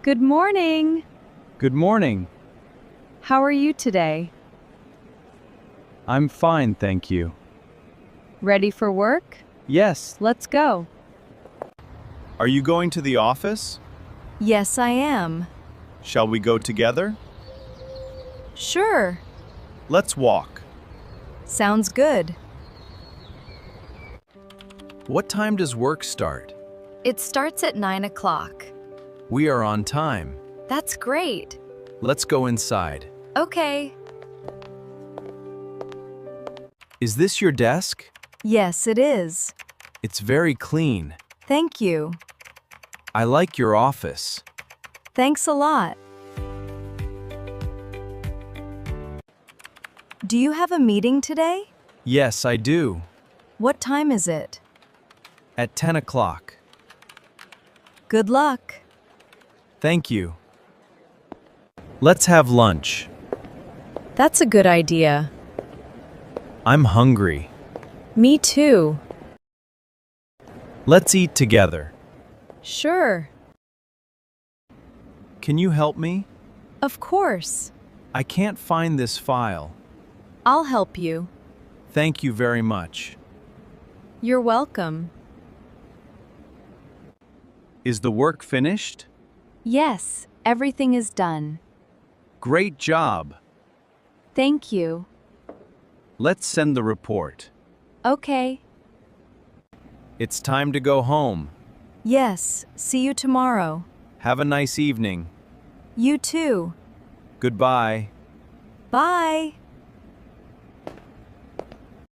Good morning. Good morning. How are you today? I'm fine, thank you. Ready for work? Yes. Let's go. Are you going to the office? Yes, I am. Shall we go together? Sure. Let's walk. Sounds good. What time does work start? It starts at 9 o'clock. We are on time. That's great. Let's go inside. Okay. Is this your desk? Yes, it is. It's very clean. Thank you. I like your office. Thanks a lot. Do you have a meeting today? Yes, I do. What time is it? At 10 o'clock. Good luck. Thank you. Let's have lunch. That's a good idea. I'm hungry. Me too. Let's eat together. Sure. Can you help me? Of course. I can't find this file. I'll help you. Thank you very much. You're welcome. Is the work finished? Yes, everything is done. Great job. Thank you. Let's send the report. Okay. It's time to go home. Yes, see you tomorrow. Have a nice evening. You too. Goodbye. Bye.